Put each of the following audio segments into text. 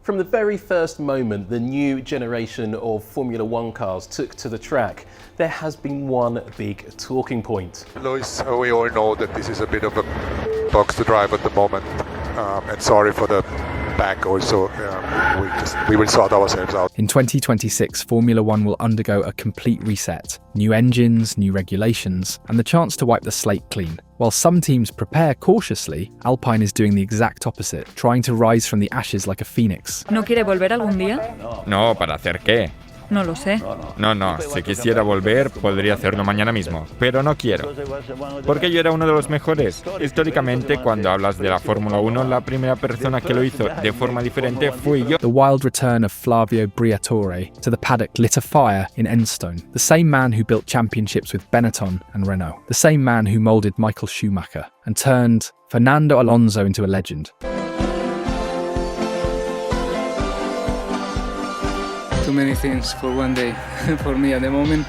From the very first moment the new generation of Formula One cars took to the track, there has been one big talking point. Lewis, we all know that this is a bit of a box to drive at the moment, and sorry for the back also, we will sort ourselves out. In 2026, Formula One will undergo a complete reset. New engines, new regulations, and the chance to wipe the slate clean. While some teams prepare cautiously, Alpine is doing the exact opposite, trying to rise from the ashes like a phoenix. ¿No quiere volver algún día? No, ¿para hacer qué? No lo sé. No, si quisiera volver, podría hacerlo mañana mismo, pero no quiero. Porque yo era uno de los mejores. Históricamente, cuando hablas de la Fórmula 1, la primera persona que lo hizo de forma diferente fui yo. The wild return of Flavio Briatore to the paddock lit a fire in Enstone. The same man who built championships with Benetton and Renault. The same man who moulded Michael Schumacher and turned Fernando Alonso into a legend. Too many things for one day for me at the moment,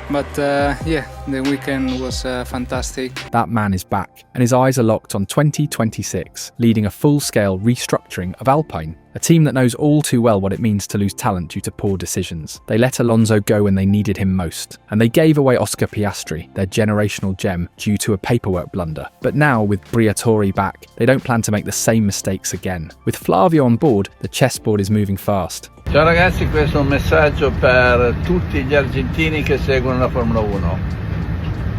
but the weekend was fantastic. That man is back, and his eyes are locked on 2026, leading a full-scale restructuring of Alpine, a team that knows all too well what it means to lose talent due to poor decisions. They let Alonso go when they needed him most, and they gave away Oscar Piastri, their generational gem, due to a paperwork blunder. But now, with Briatore back, they don't plan to make the same mistakes again. With Flavio on board, the chessboard is moving fast. Ciao ragazzi, questo è un messaggio per tutti gli argentini che seguono la Formula 1.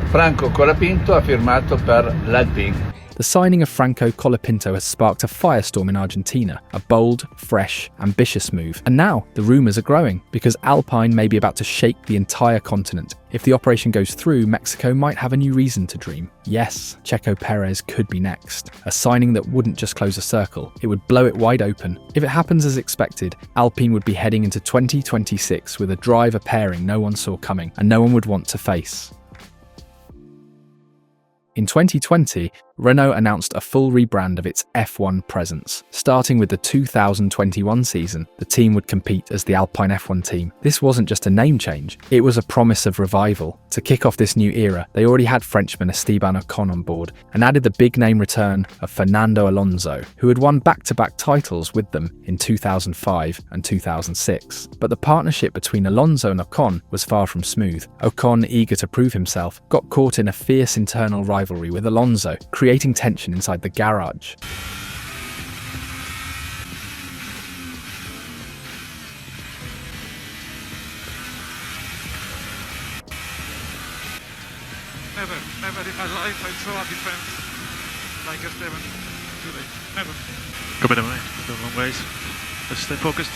Franco Colapinto ha firmato per l'Alpine. The signing of Franco Colapinto has sparked a firestorm in Argentina, a bold, fresh, ambitious move. And now, the rumours are growing, because Alpine may be about to shake the entire continent. If the operation goes through, Mexico might have a new reason to dream. Yes, Checo Perez could be next. A signing that wouldn't just close a circle, it would blow it wide open. If it happens as expected, Alpine would be heading into 2026 with a driver pairing no one saw coming, and no one would want to face. In 2020, Renault announced a full rebrand of its F1 presence. Starting with the 2021 season, the team would compete as the Alpine F1 team. This wasn't just a name change, it was a promise of revival. To kick off this new era, they already had Frenchman Esteban Ocon on board and added the big-name return of Fernando Alonso, who had won back-to-back titles with them in 2005 and 2006. But the partnership between Alonso and Ocon was far from smooth. Ocon, eager to prove himself, got caught in a fierce internal rivalry with Alonso, creating tension inside the garage. Never in my life I saw a defense like Esteban today. Never. Go better way, go long ways. Let's stay focused.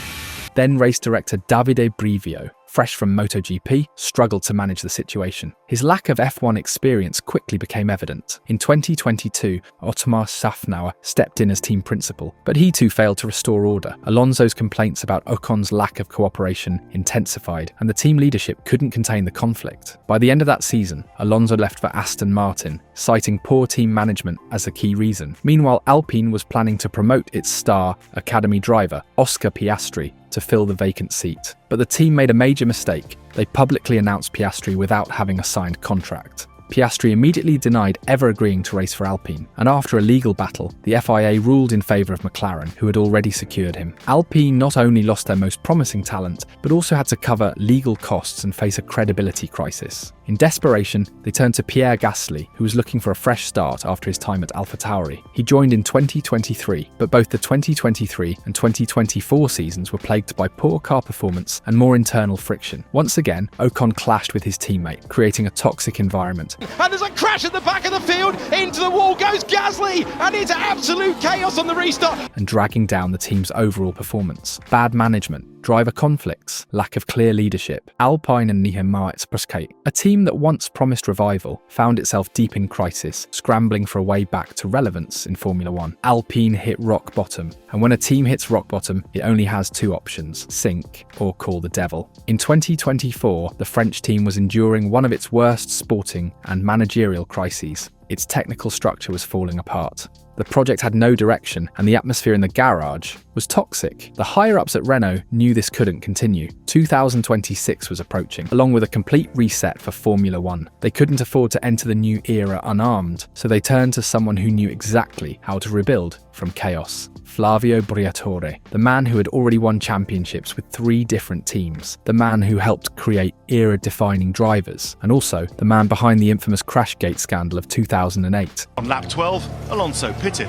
Then race director Davide Brivio, fresh from MotoGP, struggled to manage the situation. His lack of F1 experience quickly became evident. In 2022, Otmar Szafnauer stepped in as team principal, but he too failed to restore order. Alonso's complaints about Ocon's lack of cooperation intensified, and the team leadership couldn't contain the conflict. By the end of that season, Alonso left for Aston Martin, citing poor team management as a key reason. Meanwhile, Alpine was planning to promote its star academy driver, Oscar Piastri, to fill the vacant seat. But the team made a major mistake. They publicly announced Piastri without having a signed contract. Piastri immediately denied ever agreeing to race for Alpine, and after a legal battle, the FIA ruled in favour of McLaren, who had already secured him. Alpine not only lost their most promising talent, but also had to cover legal costs and face a credibility crisis. In desperation, they turned to Pierre Gasly, who was looking for a fresh start after his time at AlphaTauri. He joined in 2023, but both the 2023 and 2024 seasons were plagued by poor car performance and more internal friction. Once again, Ocon clashed with his teammate, creating a toxic environment. And there's a crash at the back of the field, into the wall goes Gasly, and it's absolute chaos on the restart. And dragging down the team's overall performance. Bad management, driver conflicts, lack of clear leadership. Alpine and Nihemowitz Pruskeit, a team that once promised revival, found itself deep in crisis, scrambling for a way back to relevance in Formula One. Alpine hit rock bottom, and when a team hits rock bottom, it only has two options: sink or call the devil. In 2024, the French team was enduring one of its worst sporting and managerial crises. Its technical structure was falling apart. The project had no direction, and the atmosphere in the garage was toxic. The higher-ups at Renault knew this couldn't continue. 2026 was approaching, along with a complete reset for Formula One. They couldn't afford to enter the new era unarmed, so they turned to someone who knew exactly how to rebuild from chaos. Flavio Briatore, the man who had already won championships with 3 different teams, the man who helped create era-defining drivers, and also the man behind the infamous Crashgate scandal of 2008. On lap 12, Alonso pitted.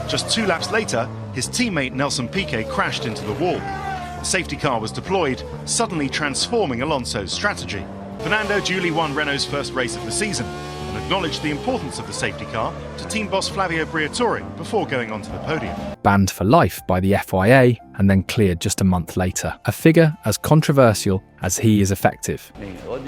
Just 2 laps later, his teammate Nelson Piquet crashed into the wall. The safety car was deployed, suddenly transforming Alonso's strategy. Fernando duly won Renault's first race of the season and acknowledged the importance of the safety car to team boss Flavio Briatore before going onto the podium. Banned for life by the FIA and then cleared just a month later. A figure as controversial as he is effective.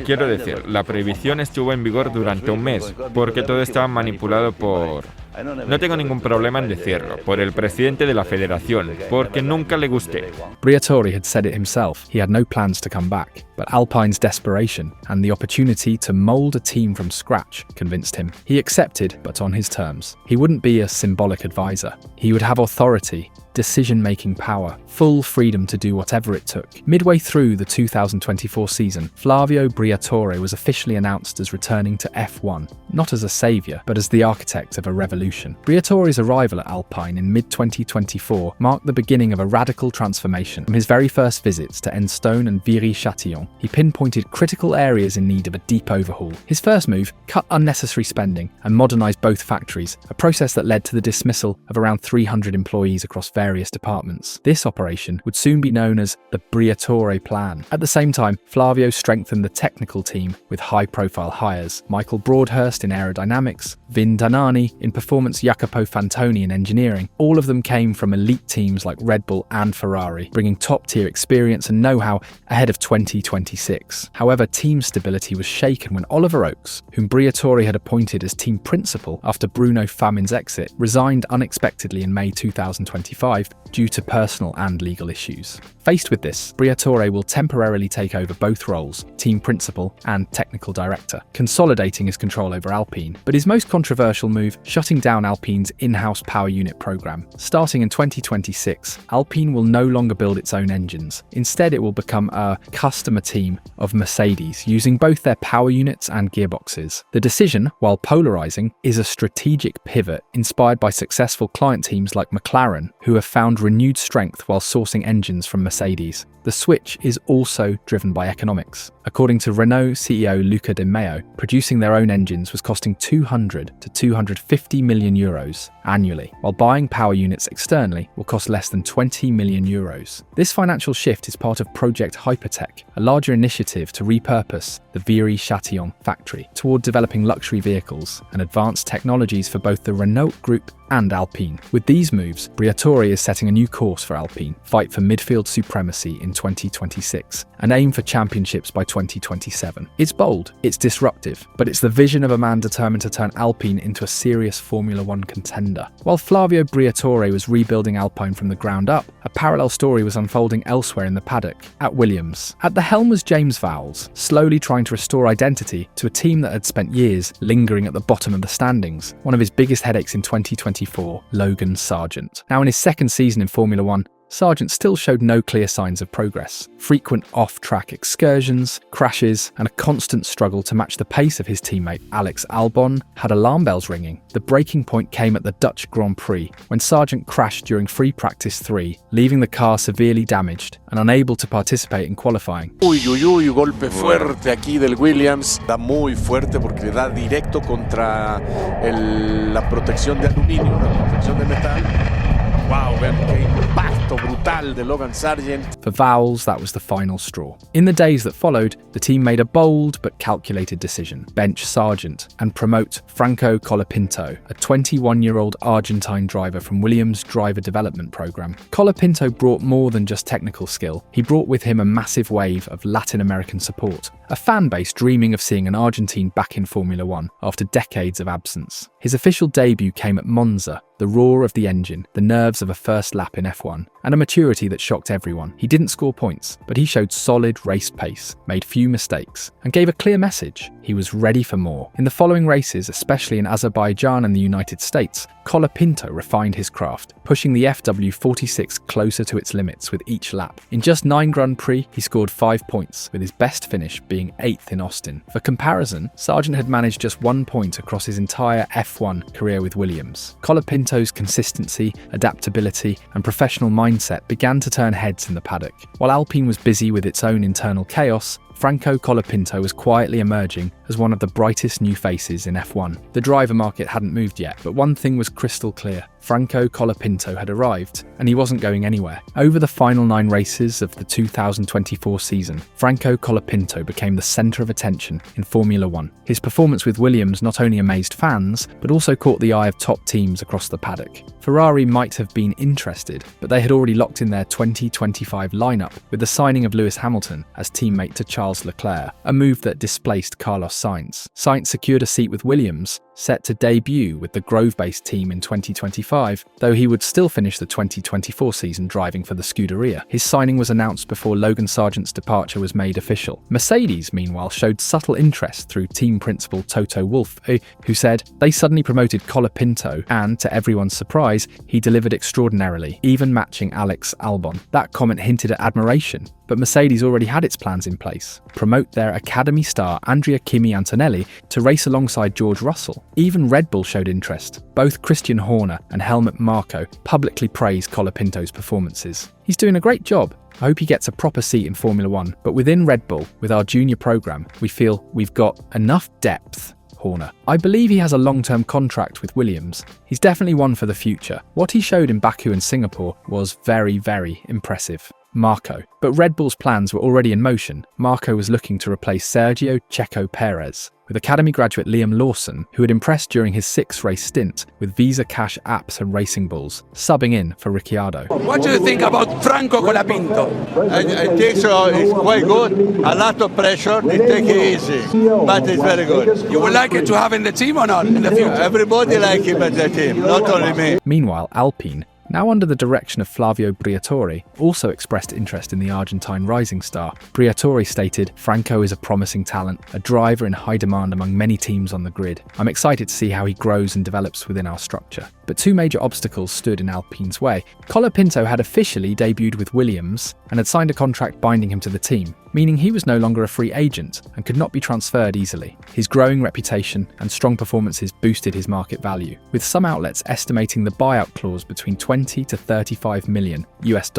Quiero decir, la prohibición estuvo en vigor durante un mes, porque todo estaba manipulado por... No tengo ningún problema en decirlo, por el presidente de la federación, porque nunca le gusté. Briatore had said it himself, he had no plans to come back, but Alpine's desperation and the opportunity to mould a team from scratch convinced him. He accepted, but on his terms. He wouldn't be a symbolic advisor. He would have authority, decision-making power, full freedom to do whatever it took. Midway through the 2024 season, Flavio Briatore was officially announced as returning to F1, not as a saviour, but as the architect of a revolution. Briatore's arrival at Alpine in mid-2024 marked the beginning of a radical transformation. From his very first visits to Enstone and Viry-Châtillon, he pinpointed critical areas in need of a deep overhaul. His first move cut unnecessary spending and modernised both factories, a process that led to the dismissal of around 300 employees across various departments. This operation would soon be known as the Briatore Plan. At the same time, Flavio strengthened the technical team with high-profile hires. Michael Broadhurst in aerodynamics, Vin Danani in performance, Jacopo Fantoni in engineering. All of them came from elite teams like Red Bull and Ferrari, bringing top-tier experience and know-how ahead of 2026. However, team stability was shaken when Oliver Oakes, whom Briatore had appointed as team principal after Bruno Famin's exit, resigned unexpectedly in May 2025 due to personal and legal issues. Faced with this, Briatore will temporarily take over both roles, team principal and technical director, consolidating his control over Alpine. But his most controversial move, shutting down Alpine's in-house power unit program. Starting in 2026, Alpine will no longer build its own engines. Instead, it will become a customer team of Mercedes, using both their power units and gearboxes. The decision, while polarizing, is a strategic pivot inspired by successful client teams like McLaren, who have found renewed strength while sourcing engines from Mercedes. The switch is also driven by economics. According to Renault CEO Luca De Meo, producing their own engines was costing 200 to 250 million euros annually, while buying power units externally will cost less than 20 million euros. This financial shift is part of Project Hypertech, a larger initiative to repurpose the Viry-Châtillon factory toward developing luxury vehicles and advanced technologies for both the Renault Group and Alpine. With these moves, Briatore is setting a new course for Alpine, fight for midfield supremacy in 2026, and aim for championships by 2027. It's bold, it's disruptive, but it's the vision of a man determined to turn Alpine into a serious Formula One contender. While Flavio Briatore was rebuilding Alpine from the ground up, a parallel story was unfolding elsewhere in the paddock, at Williams. At the helm was James Vowles, slowly trying to restore identity to a team that had spent years lingering at the bottom of the standings. One of his biggest headaches in 2024, Logan Sargent. Now in his second season in Formula One, Sargent still showed no clear signs of progress. Frequent off-track excursions, crashes, and a constant struggle to match the pace of his teammate Alex Albon had alarm bells ringing. The breaking point came at the Dutch Grand Prix, when Sargent crashed during free practice 3, leaving the car severely damaged and unable to participate in qualifying. Uy, golpe fuerte aquí del Williams. Da muy fuerte porque da directo contra la protección de aluminio, la protección de metal. Wow, qué impacto brutal de Logan Sargent. For Vowles, that was the final straw. In the days that followed, the team made a bold but calculated decision: bench Sargent and promote Franco Colapinto, a 21-year-old Argentine driver from Williams' driver development program. Colapinto brought more than just technical skill. He brought with him a massive wave of Latin American support, a fan base dreaming of seeing an Argentine back in Formula One after decades of absence. His official debut came at Monza, the roar of the engine, the nerves of a first lap in F1, and a maturity that shocked everyone. He didn't score points, but he showed solid race pace, made few mistakes, and gave a clear message. He was ready for more. In the following races, especially in Azerbaijan and the United States, Colapinto refined his craft, pushing the FW46 closer to its limits with each lap. In just 9 Grand Prix, he scored 5 points, with his best finish being 8th in Austin. For comparison, Sargent had managed just 1 point across his entire F1 career with Williams. Colapinto's consistency, adaptability, and professional mindset began to turn heads in the paddock. While Alpine was busy with its own internal chaos, Franco Colapinto was quietly emerging as one of the brightest new faces in F1. The driver market hadn't moved yet, but one thing was crystal clear. Franco Colapinto had arrived, and he wasn't going anywhere. Over the final 9 races of the 2024 season, Franco Colapinto became the centre of attention in Formula 1. His performance with Williams not only amazed fans, but also caught the eye of top teams across the paddock. Ferrari might have been interested, but they had already locked in their 2025 lineup with the signing of Lewis Hamilton as teammate to Charles Leclerc, a move that displaced Carlos Sainz. Sainz secured a seat with Williams, set to debut with the Grove-based team in 2025, though he would still finish the 2024 season driving for the Scuderia. His signing was announced before Logan Sargent's departure was made official. Mercedes, meanwhile, showed subtle interest through team principal Toto Wolff, who said they suddenly promoted Colapinto, and to everyone's surprise, he delivered extraordinarily, even matching Alex Albon. That comment hinted at admiration, but Mercedes already had its plans in place. Promote their academy star Andrea Kimi Antonelli to race alongside George Russell. Even Red Bull showed interest. Both Christian Horner and Helmut Marko publicly praised Colapinto's performances. He's doing a great job. I hope he gets a proper seat in Formula 1, but within Red Bull, with our junior program, we feel we've got enough depth. Horner. I believe he has a long-term contract with Williams. He's definitely one for the future. What he showed in Baku and Singapore was very, very impressive. Marko. But Red Bull's plans were already in motion. Marko was looking to replace Sergio Checo Perez with Academy graduate Liam Lawson, who had impressed during his 6-race stint with Visa Cash Apps and Racing Bulls, subbing in for Ricciardo. What do you think about Franco Colapinto? I think so. It's quite good. A lot of pressure. They take it easy, but it's very good. You would like it to have in the team or not in the future? Everybody like him at the team, not only me. Meanwhile, Alpine, now under the direction of Flavio Briatore, also expressed interest in the Argentine rising star. Briatore stated, "Franco is a promising talent, a driver in high demand among many teams on the grid. I'm excited to see how he grows and develops within our structure." But 2 major obstacles stood in Alpine's way. Colapinto had officially debuted with Williams and had signed a contract binding him to the team, meaning he was no longer a free agent and could not be transferred easily. His growing reputation and strong performances boosted his market value, with some outlets estimating the buyout clause between $20 to $35 million US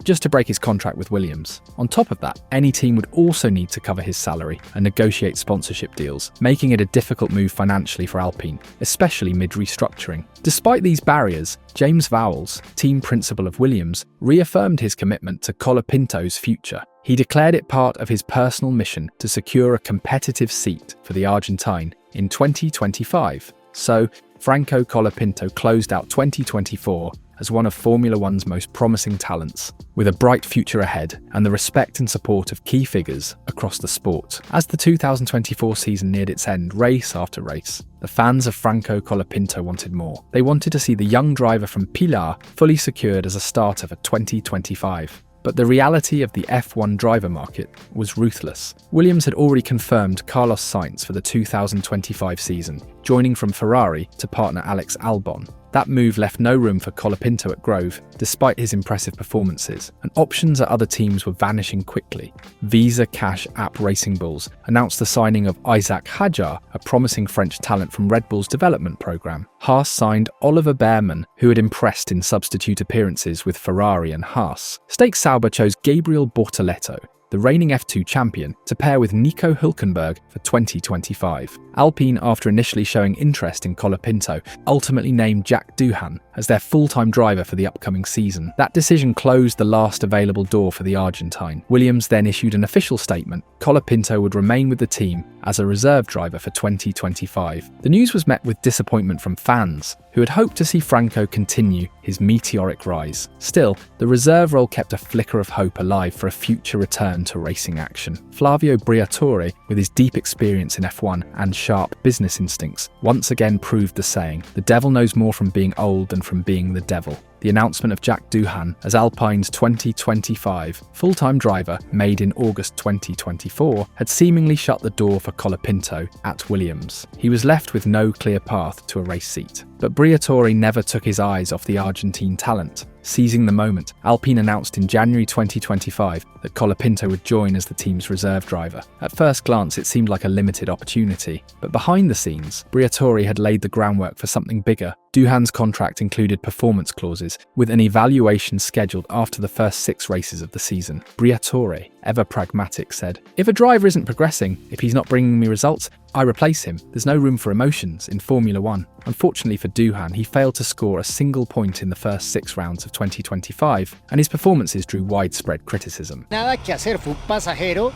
just to break his contract with Williams. On top of that, any team would also need to cover his salary and negotiate sponsorship deals, making it a difficult move financially for Alpine, especially mid-restructuring. Despite these barriers, James Vowles, team principal of Williams, reaffirmed his commitment to Colapinto's future. He declared it part of his personal mission to secure a competitive seat for the Argentine in 2025. So, Franco Colapinto closed out 2024 as one of Formula One's most promising talents, with a bright future ahead and the respect and support of key figures across the sport. As the 2024 season neared its end, race after race, the fans of Franco Colapinto wanted more. They wanted to see the young driver from Pilar fully secured as a starter for 2025. But the reality of the F1 driver market was ruthless. Williams had already confirmed Carlos Sainz for the 2025 season, joining from Ferrari to partner Alex Albon. That move left no room for Colapinto at Grove, despite his impressive performances, and options at other teams were vanishing quickly. Visa Cash App Racing Bulls announced the signing of Isaac Hadjar, a promising French talent from Red Bull's development program. Haas signed Oliver Behrman, who had impressed in substitute appearances with Ferrari and Haas. Stake Sauber chose Gabriel Bortoleto, the reigning F2 champion, to pair with Nico Hülkenberg for 2025. Alpine, after initially showing interest in Colapinto, ultimately named Jack Doohan as their full-time driver for the upcoming season. That decision closed the last available door for the Argentine. Williams then issued an official statement. Colapinto would remain with the team as a reserve driver for 2025. The news was met with disappointment from fans, who had hoped to see Franco continue his meteoric rise. Still, the reserve role kept a flicker of hope alive for a future return to racing action. Flavio Briatore, with his deep experience in F1 and sharp business instincts, once again proved the saying, "The devil knows more from being old than from being the devil." The announcement of Jack Doohan as Alpine's 2025 full-time driver, made in August 2024, had seemingly shut the door for Colapinto at Williams. He was left with no clear path to a race seat. But Briatore never took his eyes off the Argentine talent. Seizing the moment, Alpine announced in January 2025 that Colapinto would join as the team's reserve driver. At first glance, it seemed like a limited opportunity, but behind the scenes, Briatore had laid the groundwork for something bigger. Doohan's contract included performance clauses, with an evaluation scheduled after the first 6 races of the season. Briatore, ever pragmatic, said, "If a driver isn't progressing, if he's not bringing me results, I replace him. There's no room for emotions in Formula 1. Unfortunately for Doohan, he failed to score a single point in the first 6 rounds of 2025, and his performances drew widespread criticism. Nada que hacer, fue un pasajero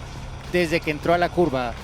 desde que entró a la curva.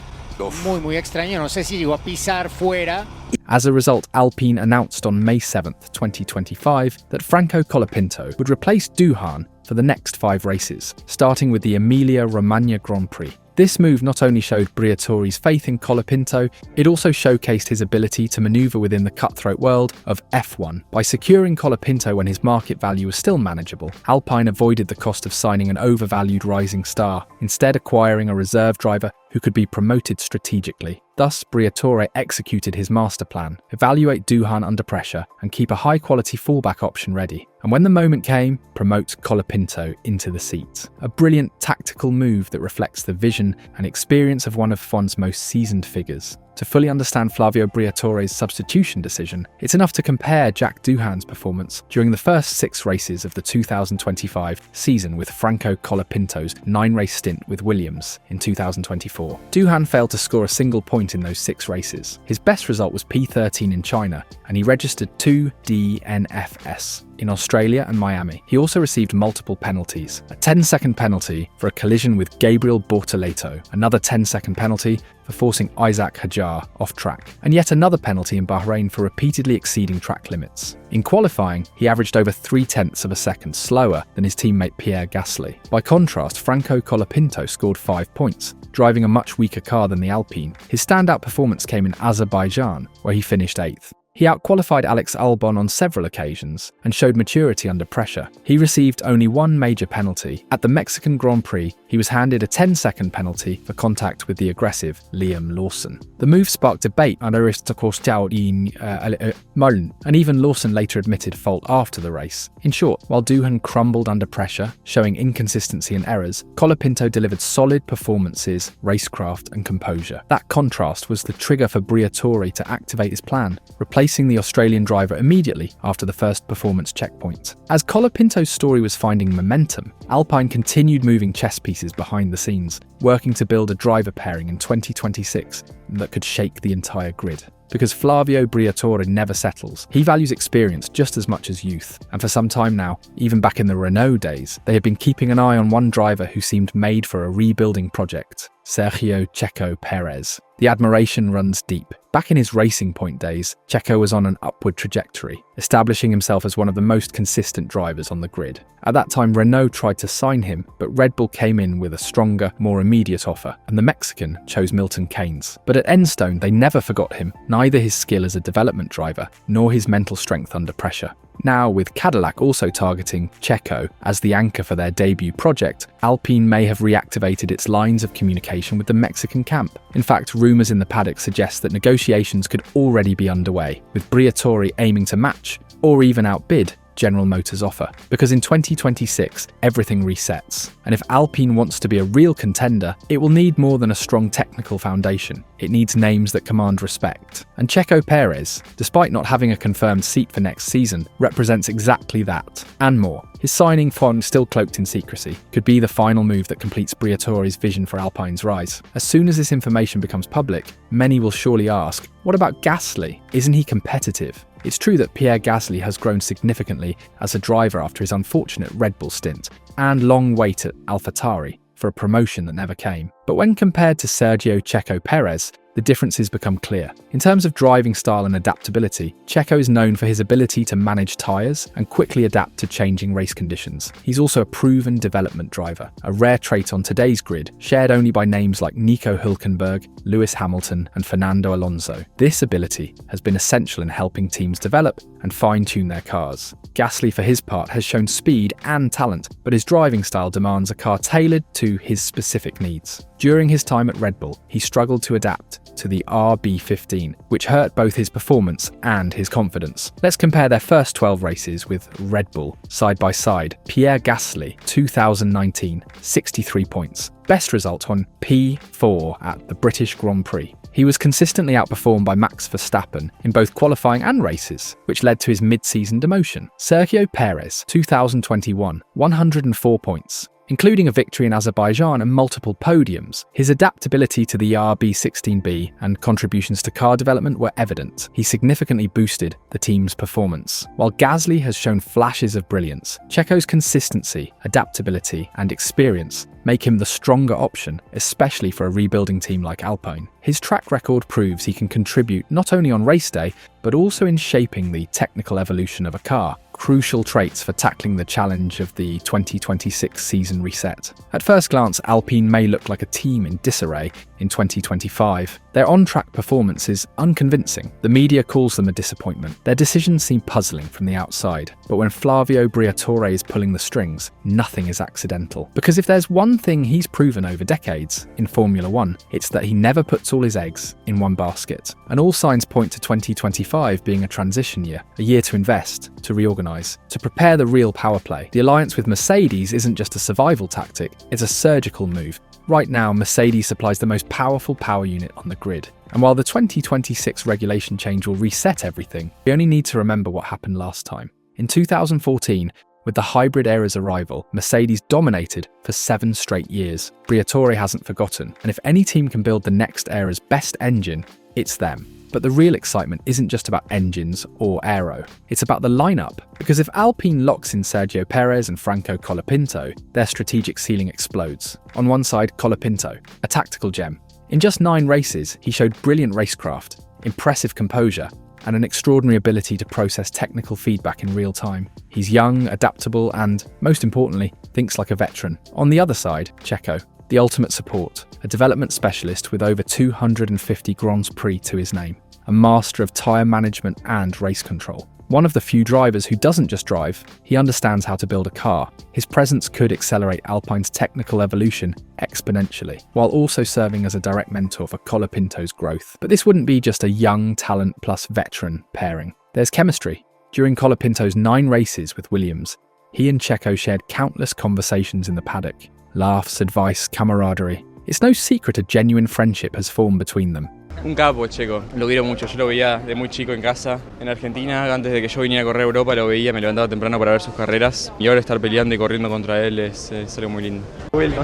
Muy extraño, no sé si llegó a pisar fuera. As a result, Alpine announced on May 7th, 2025, that Franco Colapinto would replace Doohan for the next 5 races, starting with the Emilia-Romagna Grand Prix. This move not only showed Briatore's faith in Colapinto, it also showcased his ability to maneuver within the cutthroat world of F1. By securing Colapinto when his market value was still manageable, Alpine avoided the cost of signing an overvalued rising star, instead acquiring a reserve driver who could be promoted strategically. Thus, Briatore executed his master plan: evaluate Doohan under pressure and keep a high-quality fallback option ready. And when the moment came, promote Colapinto into the seat. A brilliant tactical move that reflects the vision and experience of one of F1's most seasoned figures. To fully understand Flavio Briatore's substitution decision, it's enough to compare Jack Doohan's performance during the first 6 races of the 2025 season with Franco Colapinto's 9-race stint with Williams in 2024. Doohan failed to score a single point in those 6 races. His best result was P13 in China, and he registered 2 DNFs in Australia and Miami. He also received multiple penalties: a 10-second penalty for a collision with Gabriel Bortoleto, another 10-second penalty for forcing Isaac Hajar off track, and yet another penalty in Bahrain for repeatedly exceeding track limits. In qualifying, he averaged over 0.3 of a second slower than his teammate Pierre Gasly. By contrast, Franco Colapinto scored 5 points, driving a much weaker car than the Alpine. His standout performance came in Azerbaijan, where he finished 8th. He outqualified Alex Albon on several occasions and showed maturity under pressure. He received only 1 major penalty. At the Mexican Grand Prix, he was handed a 10-second penalty for contact with the aggressive Liam Lawson. The move sparked debate on Aristokostiao in Mullen, and even Lawson later admitted fault after the race. In short, while Doohan crumbled under pressure, showing inconsistency and errors, Colapinto delivered solid performances, racecraft and composure. That contrast was the trigger for Briatore to activate his plan, replacing the Australian driver immediately after the first performance checkpoint. As Colapinto's story was finding momentum, Alpine continued moving chess pieces behind the scenes, working to build a driver pairing in 2026 that could shake the entire grid. Because Flavio Briatore never settles. He values experience just as much as youth, and for some time now, even back in the Renault days, they have been keeping an eye on one driver who seemed made for a rebuilding project: Sergio Checo Perez. The admiration runs deep. Back in his Racing Point days, Checo was on an upward trajectory, establishing himself as one of the most consistent drivers on the grid. At that time, Renault tried to sign him, but Red Bull came in with a stronger, more immediate offer, and the Mexican chose Milton Keynes. But at Enstone, they never forgot him, neither his skill as a development driver, nor his mental strength under pressure. Now, with Cadillac also targeting Checo as the anchor for their debut project, Alpine may have reactivated its lines of communication with the Mexican camp. In fact, rumours in the paddock suggest that negotiations could already be underway, with Briatore aiming to match, or even outbid, General Motors' offer. Because in 2026, everything resets. And if Alpine wants to be a real contender, it will need more than a strong technical foundation. It needs names that command respect. And Checo Perez, despite not having a confirmed seat for next season, represents exactly that, and more. His signing, fond still cloaked in secrecy, could be the final move that completes Briatore's vision for Alpine's rise. As soon as this information becomes public, many will surely ask, what about Gasly? Isn't he competitive? It's true that Pierre Gasly has grown significantly as a driver after his unfortunate Red Bull stint, and long wait at AlphaTauri for a promotion that never came. But when compared to Sergio Checo Perez, the differences become clear. In terms of driving style and adaptability, Checo is known for his ability to manage tyres and quickly adapt to changing race conditions. He's also a proven development driver, a rare trait on today's grid, shared only by names like Nico Hülkenberg, Lewis Hamilton, and Fernando Alonso. This ability has been essential in helping teams develop and fine-tune their cars. Gasly, for his part, has shown speed and talent, but his driving style demands a car tailored to his specific needs. During his time at Red Bull, he struggled to adapt to the RB15, which hurt both his performance and his confidence. Let's compare their first 12 races with Red Bull, side by side. Pierre Gasly, 2019, 63 points. Best result on P4 at the British Grand Prix. He was consistently outperformed by Max Verstappen in both qualifying and races, which led to his mid-season demotion. Sergio Perez, 2021, 104 points. Including a victory in Azerbaijan and multiple podiums, his adaptability to the RB16B and contributions to car development were evident. He significantly boosted the team's performance. While Gasly has shown flashes of brilliance, Checo's consistency, adaptability, and experience make him the stronger option, especially for a rebuilding team like Alpine. His track record proves he can contribute not only on race day, but also in shaping the technical evolution of a car, crucial traits for tackling the challenge of the 2026 season reset. At first glance, Alpine may look like a team in disarray in 2025. Their on-track performance is unconvincing. The media calls them a disappointment. Their decisions seem puzzling from the outside. But when Flavio Briatore is pulling the strings, nothing is accidental. Because if there's one thing he's proven over decades in Formula One, it's that he never puts all his eggs in one basket. And all signs point to 2025 being a transition year, a year to invest, to reorganize, to prepare the real power play. The alliance with Mercedes isn't just a survival tactic, it's a surgical move. Right now, Mercedes supplies the most powerful power unit on the grid. And while the 2026 regulation change will reset everything, we only need to remember what happened last time. In 2014, with the hybrid era's arrival, Mercedes dominated for 7 straight years. Briatore hasn't forgotten, and if any team can build the next era's best engine, it's them. But the real excitement isn't just about engines or aero, it's about the lineup. Because if Alpine locks in Sergio Perez and Franco Colapinto, their strategic ceiling explodes. On one side, Colapinto, a tactical gem. In just 9 races, he showed brilliant racecraft, impressive composure, and an extraordinary ability to process technical feedback in real time. He's young, adaptable, and, most importantly, thinks like a veteran. On the other side, Checo, the ultimate support, a development specialist with over 250 Grands Prix to his name, a master of tyre management and race control. One of the few drivers who doesn't just drive, he understands how to build a car. His presence could accelerate Alpine's technical evolution exponentially, while also serving as a direct mentor for Colapinto's growth. But this wouldn't be just a young talent plus veteran pairing. There's chemistry. During Colapinto's 9 races with Williams, he and Checo shared countless conversations in the paddock. Laughs, advice, camaraderie. It's no secret a genuine friendship has formed between them. Un capo, Checo. Lo quiero mucho. Yo lo veía de muy chico en casa, en Argentina. Antes de que yo viniera a correr a Europa, lo veía, me levantaba temprano para ver sus carreras. Y ahora estar peleando y corriendo contra él es algo muy lindo. Bueno.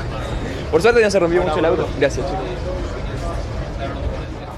Por suerte no se rompió mucho el auto. Gracias, Checo.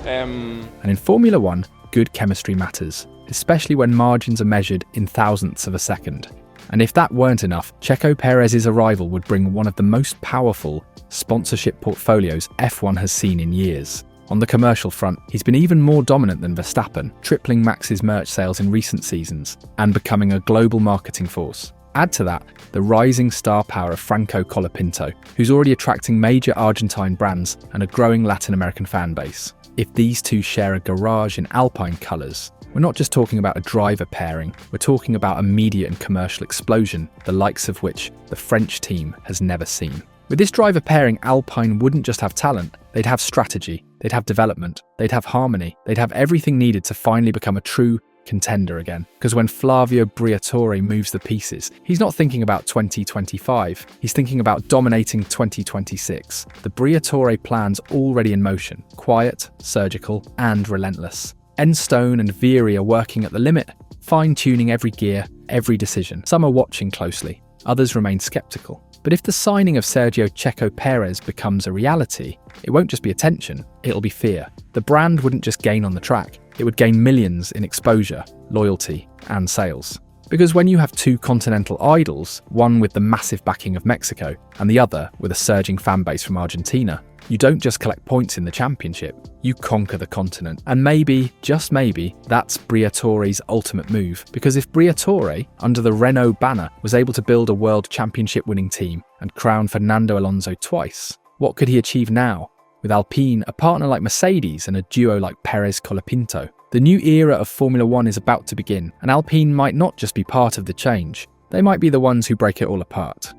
And in Formula One, good chemistry matters, especially when margins are measured in thousandths of a second. And if that weren't enough, Checo Perez's arrival would bring one of the most powerful sponsorship portfolios F1 has seen in years. On the commercial front, he's been even more dominant than Verstappen, tripling Max's merch sales in recent seasons and becoming a global marketing force. Add to that the rising star power of Franco Colapinto, who's already attracting major Argentine brands and a growing Latin American fan base. If these two share a garage in Alpine colours, we're not just talking about a driver pairing, we're talking about a media and commercial explosion, the likes of which the French team has never seen. With this driver pairing, Alpine wouldn't just have talent, they'd have strategy, they'd have development, they'd have harmony, they'd have everything needed to finally become a true contender again. Because when Flavio Briatore moves the pieces, he's not thinking about 2025, he's thinking about dominating 2026. The Briatore plan's already in motion, quiet, surgical, and relentless. Enstone and Vieri are working at the limit, fine-tuning every gear, every decision. Some are watching closely, others remain skeptical. But if the signing of Sergio Checo Perez becomes a reality, it won't just be attention, it'll be fear. The brand wouldn't just gain on the track, it would gain millions in exposure, loyalty, and sales. Because when you have 2 continental idols, one with the massive backing of Mexico and the other with a surging fan base from Argentina, You don't just collect points in the championship, you conquer the continent. And maybe, just maybe, that's Briatore's ultimate move. Because if Briatore, under the Renault banner, was able to build a world championship winning team and crown Fernando Alonso twice, what could he achieve now? With Alpine, a partner like Mercedes, and a duo like Perez-Colapinto. The new era of Formula One is about to begin, and Alpine might not just be part of the change. They might be the ones who break it all apart.